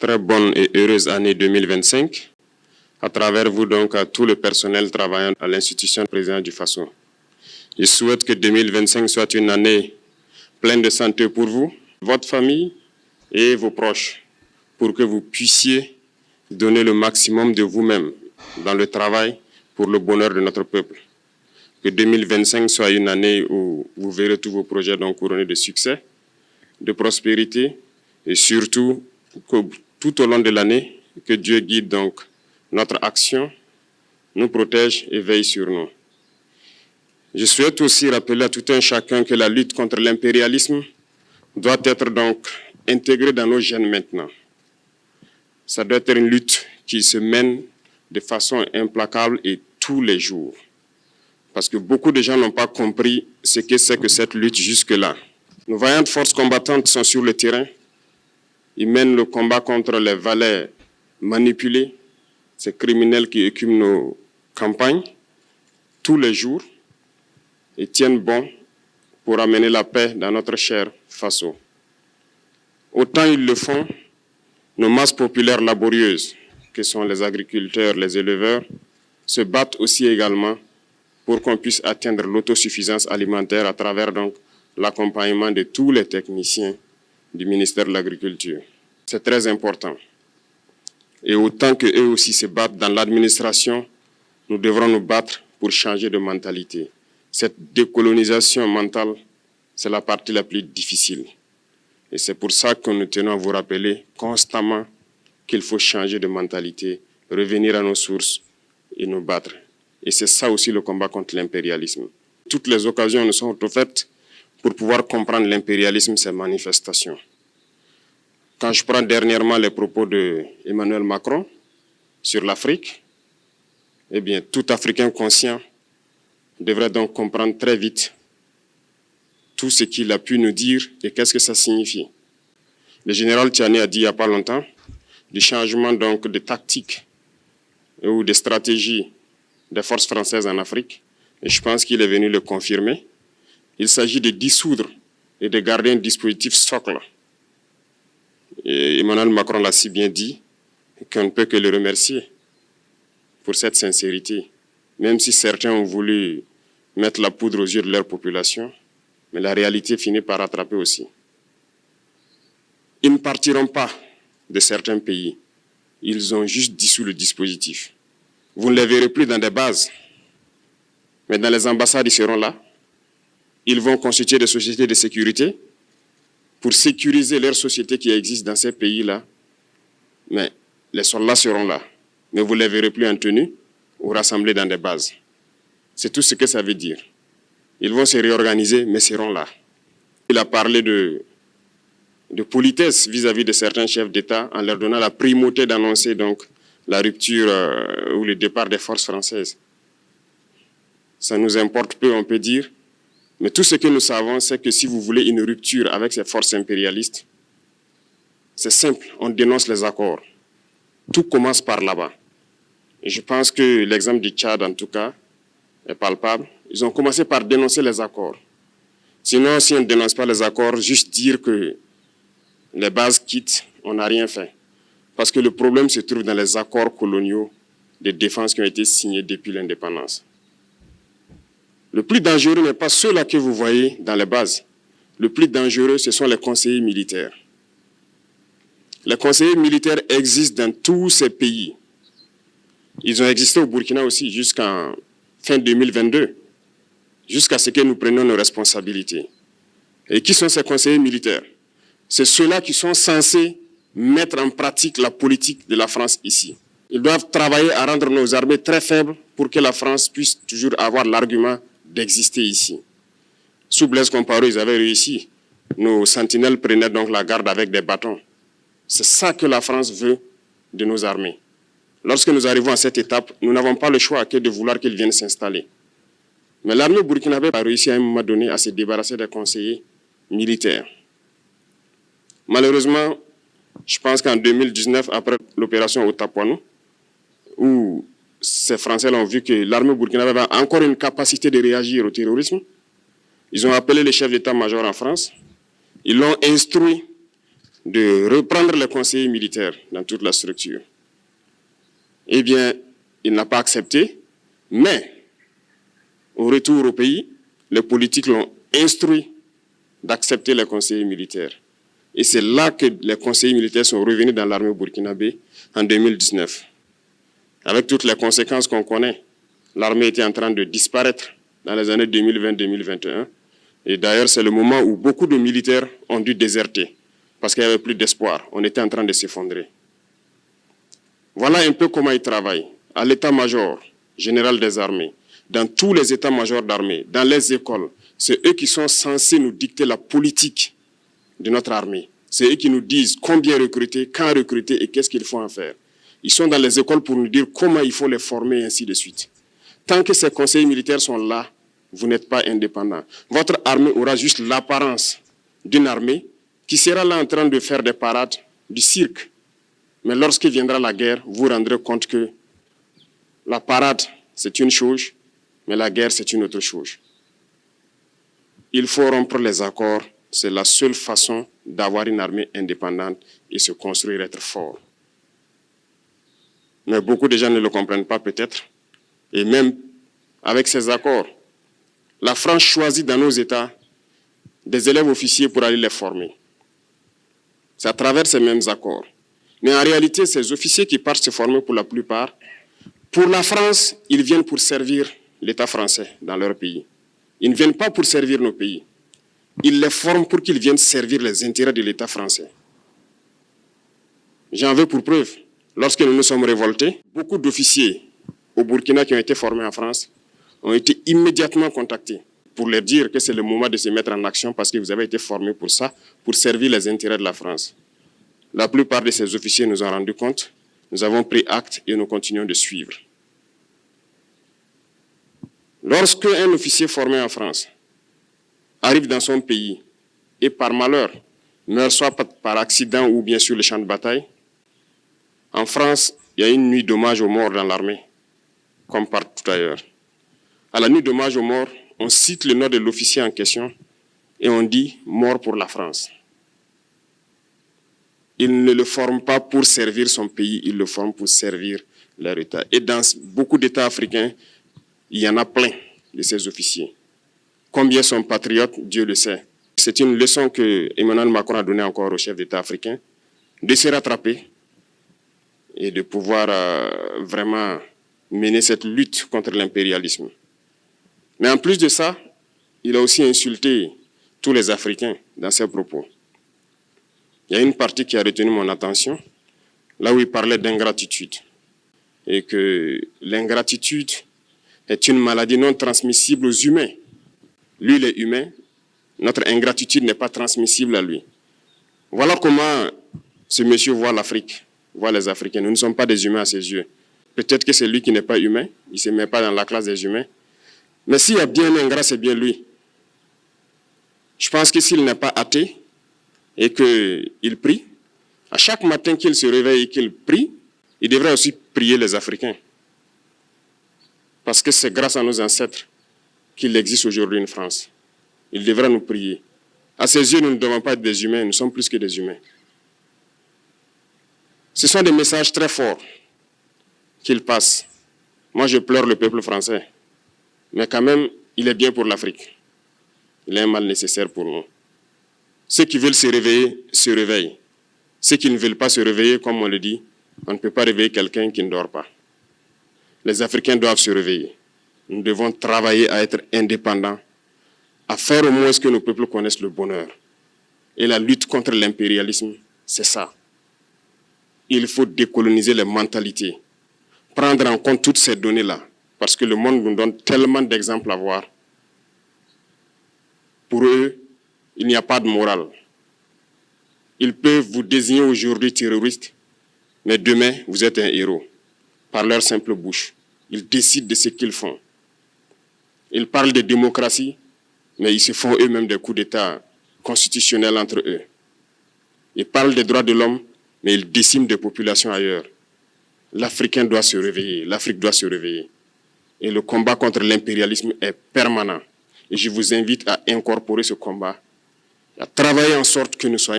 très bonne et heureuse année 2025, à travers vous donc à tout le personnel travaillant à l'institution présidente du Faso. Je souhaite que 2025 soit une année pleine de santé pour vous, votre famille et vos proches, pour que vous puissiez donner le maximum de vous-même dans le travail pour le bonheur de notre peuple. Que 2025 soit une année où vous verrez tous vos projets donc couronnés de succès, de prospérité et surtout que tout au long de l'année, que Dieu guide donc notre action, nous protège et veille sur nous. Je souhaite aussi rappeler à tout un chacun que la lutte contre l'impérialisme doit être donc intégrée dans nos gènes maintenant. Ça doit être une lutte qui se mène de façon implacable et tous les jours. Parce que beaucoup de gens n'ont pas compris ce que c'est que cette lutte jusque-là. Nos vaillantes forces combattantes sont sur le terrain. Ils mènent le combat contre les valets manipulés, ces criminels qui écument nos campagnes tous les jours et tiennent bon pour amener la paix dans notre cher Faso. Autant ils le font, nos masses populaires laborieuses, que sont les agriculteurs, les éleveurs, se battent aussi également pour qu'on puisse atteindre l'autosuffisance alimentaire à travers donc l'accompagnement de tous les techniciens du ministère de l'Agriculture. C'est très important. Et autant qu'eux aussi se battent dans l'administration, nous devrons nous battre pour changer de mentalité. Cette décolonisation mentale, c'est la partie la plus difficile. Et c'est pour ça que nous tenons à vous rappeler constamment qu'il faut changer de mentalité, revenir à nos sources et nous battre. Et c'est ça aussi le combat contre l'impérialisme. Toutes les occasions nous sont offertes pour pouvoir comprendre l'impérialisme, ses manifestations. Quand je prends dernièrement les propos d'Emmanuel Macron sur l'Afrique, eh bien, tout Africain conscient devrait donc comprendre très vite tout ce qu'il a pu nous dire et qu'est-ce que ça signifie. Le général Tiani a dit il n'y a pas longtemps du changement donc de tactique ou de stratégie des forces françaises en Afrique, et je pense qu'il est venu le confirmer. Il s'agit de dissoudre et de garder un dispositif socle. Et Emmanuel Macron l'a si bien dit qu'on ne peut que le remercier pour cette sincérité, même si certains ont voulu mettre la poudre aux yeux de leur population, mais la réalité finit par rattraper aussi. Ils ne partiront pas de certains pays, ils ont juste dissous le dispositif. Vous ne les verrez plus dans des bases, mais dans les ambassades, ils seront là. Ils vont constituer des sociétés de sécurité pour sécuriser leurs sociétés qui existent dans ces pays-là. Mais les soldats seront là. Mais vous ne les verrez plus en tenue ou rassemblés dans des bases. C'est tout ce que ça veut dire. Ils vont se réorganiser, mais seront là. Il a parlé de politesse vis-à-vis de certains chefs d'État en leur donnant la primauté d'annoncer donc la rupture ou le départ des forces françaises. Ça nous importe peu, on peut dire. Mais tout ce que nous savons, c'est que si vous voulez une rupture avec ces forces impérialistes, c'est simple, on dénonce les accords. Tout commence par là-bas. Et je pense que l'exemple du Tchad, en tout cas, est palpable. Ils ont commencé par dénoncer les accords. Sinon, si on ne dénonce pas les accords, juste dire que les bases quittent, on n'a rien fait. Parce que le problème se trouve dans les accords coloniaux de défense qui ont été signés depuis l'indépendance. Le plus dangereux n'est pas ceux-là que vous voyez dans les bases. Le plus dangereux, ce sont les conseillers militaires. Les conseillers militaires existent dans tous ces pays. Ils ont existé au Burkina aussi jusqu'en fin 2022, jusqu'à ce que nous prenions nos responsabilités. Et qui sont ces conseillers militaires? C'est ceux-là qui sont censés mettre en pratique la politique de la France ici. Ils doivent travailler à rendre nos armées très faibles pour que la France puisse toujours avoir l'argument d'exister ici. Sous Blaise Compaoré, ils avaient réussi. Nos sentinelles prenaient donc la garde avec des bâtons. C'est ça que la France veut de nos armées. Lorsque nous arrivons à cette étape, nous n'avons pas le choix que de vouloir qu'ils viennent s'installer. Mais l'armée burkinabé a réussi à un moment donné à se débarrasser des conseillers militaires. Malheureusement, je pense qu'en 2019, après l'opération Otapuano, où ces Français ont vu que l'armée burkinabé avait encore une capacité de réagir au terrorisme, ils ont appelé les chefs d'état-major en France, ils l'ont instruit de reprendre les conseillers militaires dans toute la structure. Eh bien, il n'a pas accepté, mais au retour au pays, les politiques l'ont instruit d'accepter les conseillers militaires. Et c'est là que les conseillers militaires sont revenus dans l'armée burkinabé en 2019. Avec toutes les conséquences qu'on connaît, l'armée était en train de disparaître dans les années 2020-2021. Et d'ailleurs, c'est le moment où beaucoup de militaires ont dû déserter parce qu'il n'y avait plus d'espoir. On était en train de s'effondrer. Voilà un peu comment ils travaillent. À l'état-major général des armées, dans tous les états-majors d'armée, dans les écoles, c'est eux qui sont censés nous dicter la politique de notre armée. C'est eux qui nous disent combien recruter, quand recruter et qu'est-ce qu'il faut en faire. Ils sont dans les écoles pour nous dire comment il faut les former et ainsi de suite. Tant que ces conseillers militaires sont là, vous n'êtes pas indépendant. Votre armée aura juste l'apparence d'une armée qui sera là en train de faire des parades, du cirque. Mais lorsque viendra la guerre, vous vous rendrez compte que la parade, c'est une chose, mais la guerre, c'est une autre chose. Il faut rompre les accords. C'est la seule façon d'avoir une armée indépendante et se construire, être fort. Mais beaucoup de gens ne le comprennent pas peut-être. Et même avec ces accords, la France choisit dans nos États des élèves officiers pour aller les former. C'est à travers ces mêmes accords. Mais en réalité, ces officiers qui partent se former pour la plupart, pour la France, ils viennent pour servir l'État français dans leur pays. Ils ne viennent pas pour servir nos pays. Ils les forment pour qu'ils viennent servir les intérêts de l'État français. J'en veux pour preuve. Lorsque nous nous sommes révoltés, beaucoup d'officiers au Burkina qui ont été formés en France ont été immédiatement contactés pour leur dire que c'est le moment de se mettre en action parce que vous avez été formés pour ça, pour servir les intérêts de la France. La plupart de ces officiers nous ont rendu compte, nous avons pris acte et nous continuons de suivre. Lorsque un officier formé en France arrive dans son pays et par malheur meurt soit par accident ou bien sur le champ de bataille, en France, il y a une nuit d'hommage aux morts dans l'armée, comme partout ailleurs. À la nuit d'hommage aux morts, on cite le nom de l'officier en question et on dit « mort pour la France ». Il ne le forme pas pour servir son pays, il le forme pour servir leur État. Et dans beaucoup d'États africains, il y en a plein de ces officiers. Combien sont patriotes, Dieu le sait. C'est une leçon que Emmanuel Macron a donnée encore aux chefs d'État africains, de se rattraper et de pouvoir vraiment mener cette lutte contre l'impérialisme. Mais en plus de ça, il a aussi insulté tous les Africains dans ses propos. Il y a une partie qui a retenu mon attention, là où il parlait d'ingratitude. Et que l'ingratitude est une maladie non transmissible aux humains. Lui, il est humain, notre ingratitude n'est pas transmissible à lui. Voilà comment ce monsieur voit l'Afrique, voit les Africains. Nous ne sommes pas des humains à ses yeux. Peut-être que c'est lui qui n'est pas humain, il ne se met pas dans la classe des humains. Mais s'il y a bien un ingrat, c'est bien lui. Je pense que s'il n'est pas athée et qu'il prie, à chaque matin qu'il se réveille et qu'il prie, il devrait aussi prier les Africains. Parce que c'est grâce à nos ancêtres qu'il existe aujourd'hui une France. Il devrait nous prier. À ses yeux, nous ne devons pas être des humains, nous sommes plus que des humains. Ce sont des messages très forts qu'il passe. Moi, je pleure le peuple français. Mais quand même, il est bien pour l'Afrique. Il est un mal nécessaire pour nous. Ceux qui veulent se réveiller, se réveillent. Ceux qui ne veulent pas se réveiller, comme on le dit, on ne peut pas réveiller quelqu'un qui ne dort pas. Les Africains doivent se réveiller. Nous devons travailler à être indépendants, à faire au moins ce que nos peuples connaissent le bonheur. Et la lutte contre l'impérialisme, c'est ça. Il faut décoloniser les mentalités, prendre en compte toutes ces données-là, parce que le monde nous donne tellement d'exemples à voir. Pour eux, il n'y a pas de morale. Ils peuvent vous désigner aujourd'hui terroriste, mais demain, vous êtes un héros, par leur simple bouche. Ils décident de ce qu'ils font. Ils parlent de démocratie, mais ils se font eux-mêmes des coups d'État constitutionnels entre eux. Ils parlent des droits de l'homme, mais ils déciment des populations ailleurs. L'Africain doit se réveiller, l'Afrique doit se réveiller. Et le combat contre l'impérialisme est permanent. Et je vous invite à incorporer ce combat, à travailler en sorte que nous soyons